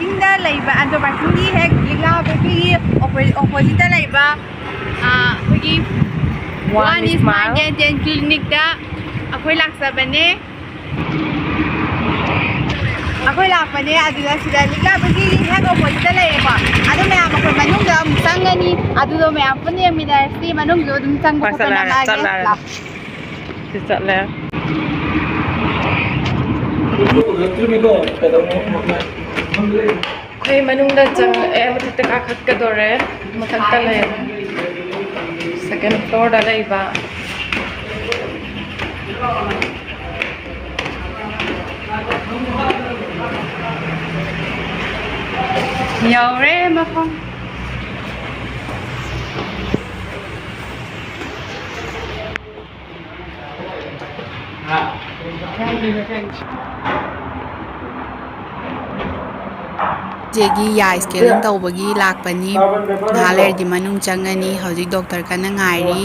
ꯄꯥꯔꯀꯤꯡꯗ ꯂꯩꯕ ꯑꯟꯗ꯭ꯔꯣ ꯄꯥꯔꯀꯤꯡꯒꯤ ꯍꯦꯛ ꯂꯤꯛꯂꯥ ꯕꯦꯀꯔꯤꯒꯤ ꯑꯣꯄꯣꯖꯤꯠꯇ ꯂꯩꯕ ꯑꯩꯈꯣꯏꯒꯤ ꯋꯥꯟ ꯏꯁꯃꯥꯏꯜ ꯗꯦꯟꯇꯦꯜ ꯀ꯭ꯂꯤꯅꯤꯛꯇ ꯑꯩꯈꯣꯏ ꯂꯥꯛꯆꯕꯅꯦ ꯑꯗꯨꯗ ꯁꯤꯗ ꯂꯤꯛꯂꯥ ꯕꯦꯀꯔꯤꯒꯤ ꯍꯦꯛ ꯑꯣꯄꯣꯖꯤꯠꯇ ꯂꯩꯌꯦꯀꯣ ꯑꯗꯨ ꯃꯌꯥꯝ ꯑꯩꯈꯣꯏ ꯃꯅꯨꯡꯗ ꯑꯃꯨꯛ ꯆꯪꯒꯅꯤ ꯑꯗꯨꯗꯣ ꯃꯌꯥꯝ ꯄꯨꯟꯅ ꯌꯦꯡꯃꯤꯟꯅꯔꯁꯤ ꯃꯅꯨꯡꯗꯣ ꯑꯗꯨꯝ ꯆꯪꯕ ꯈꯣꯠꯄ ꯅꯝꯃꯛꯑꯒꯦ ꯆꯠꯂꯦ ꯑꯩꯈꯣꯏ ꯃꯅꯨꯡꯗ ꯆꯪꯉꯛꯑꯦ ꯃꯊꯛꯇ ꯀꯥꯈꯠꯀꯗꯣꯔꯦ ꯃꯊꯛꯇ ꯂꯩ ꯁꯦꯀꯦꯟ ꯐ꯭ꯂꯣꯔꯗ ꯂꯩꯕ ꯌꯧꯔꯦ ꯃꯐꯝ ꯆꯦꯒꯤ ꯌꯥ ꯁ꯭ꯀꯦꯂꯤꯡ ꯇꯧꯕꯒꯤ ꯂꯥꯛꯄꯅꯤ ꯉꯍꯥꯛ ꯂꯩꯔꯗꯤ ꯃꯅꯨꯡ ꯆꯪꯉꯅꯤ ꯍꯧꯖꯤꯛ ꯗꯣꯛꯇꯔ ꯀꯟꯅ ꯉꯥꯏꯔꯤ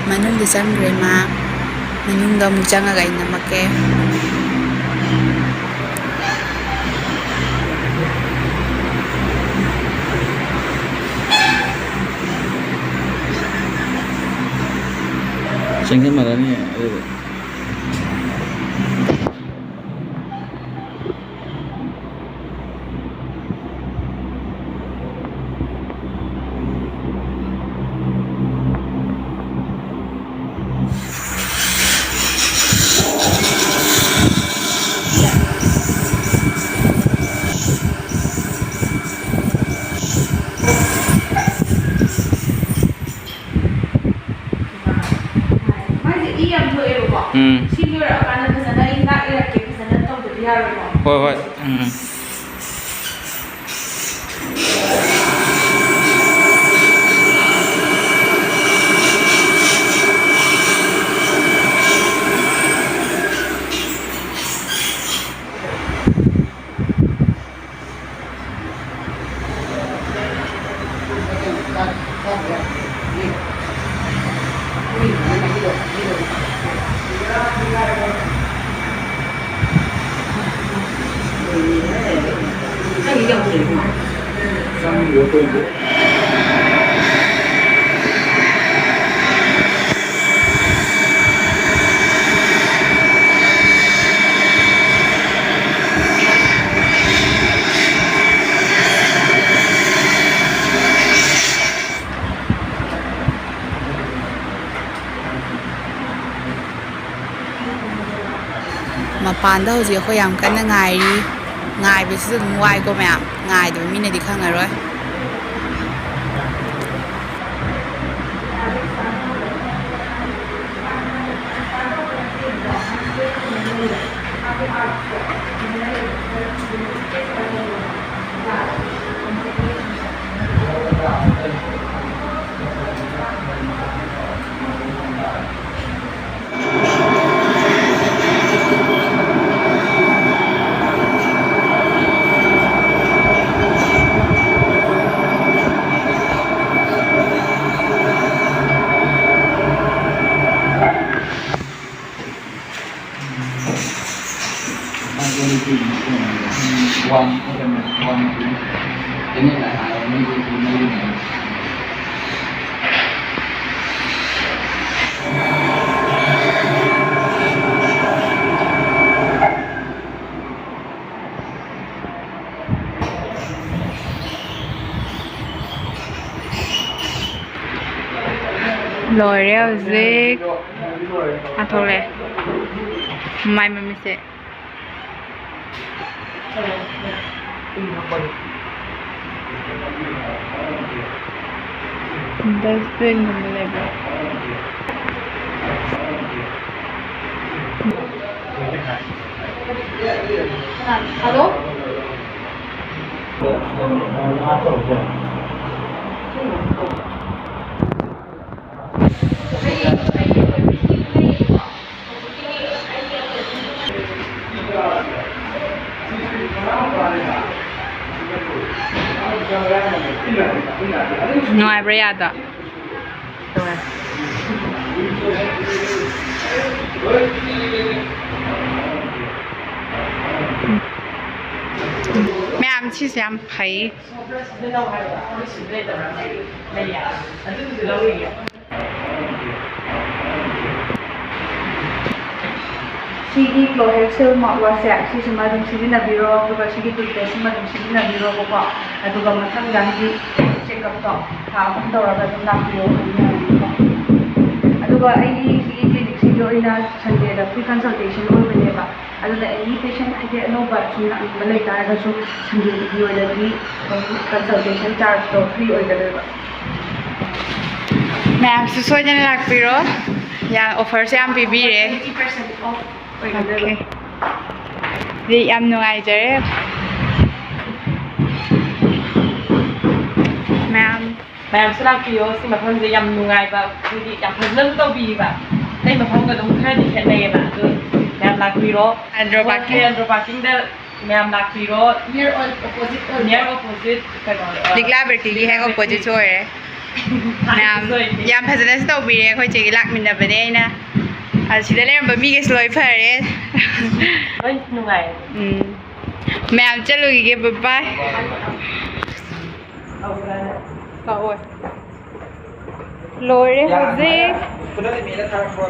ꯃꯅꯨꯡꯗ ꯆꯪꯈ꯭ꯔꯦ ꯃꯥ ꯃꯅꯨꯡꯗ ꯑꯃꯨꯛ ꯆꯪꯉꯒ ꯑꯩ ꯅꯝꯃꯛꯀꯦ ꯆꯪꯁꯤꯟꯃꯔꯅꯤ ꯑꯗꯨꯗꯤ ꯁꯤ ꯂꯣꯏꯔꯛꯑꯀꯥꯟꯗ ꯐꯖꯅ ꯑꯩ ꯏꯔꯛꯀꯦ ꯐꯖꯅ ꯇꯧꯗꯕ ꯌꯥꯔꯣꯏꯀꯣ ꯍꯣꯏ ꯃꯄꯥꯟꯗ ꯍꯧꯖꯤꯛ ꯑꯩꯈꯣꯏ ꯌꯥꯝ ꯀꯟꯅ ꯉꯥꯏꯔꯤ ꯉꯥꯏꯕꯁꯤꯁꯨ ꯑꯗꯨꯝ ꯋꯥꯏꯀꯣ ꯃꯌꯥꯝ ꯉꯥꯏꯗꯕ ꯃꯤꯅꯗꯤ ꯈꯪꯉꯔꯣꯏ ꯂꯣꯏꯔꯦ ꯍꯧꯖꯤꯛ ꯊꯣꯛꯂꯛꯑꯦ ꯃꯥꯏ ꯃꯃꯤꯠꯁꯦ ꯗꯁꯕꯤꯟꯒꯨꯝꯕ ꯂꯩꯕ꯭ꯔꯥ Hello? Nueva Yada. Ma'am, she's young pay. Sigi Clohexil mawase si madam sigi na biro ko sigi toothpaste madam sigi na biro ko pa aduga mathang gahi check up to ha hum dawra dum na biro aduga ai sigi clinic sigi oina Sunday da free consultation oi bane ba aduga any patient ide no ba chuna malai ta ga so Sunday di oina di consultation charge to free oi da ba Ma'am, so sojan na lakpiro. Ya offer se am bibire. 80% off oi da Okay. Di am nuaijare. Ma'am, แม่สลักพี่โอสิมาทำจะยำนุ่งไงแบบคืออยากเริ่มต้นบีแบบได้มาพร้อมกับตรงแค่ที่แค่ในแบบคือแม่รักพี่โร Andro แค่ Bakin. อันโดรบากิ้งได้แม่รักพี่โร near opposite near opposite กันเลย Digla berkili hai opposite chore. Ma'am, yam phajana se tawbire khoi chegi lakminna bane na. Asida leramba mi ge sloi phare. เฮ้ยนุ่งไง Ma'am, chalugi ge bye bye. เอาไป Oi. Lore Jose. Kuna ni mila ka for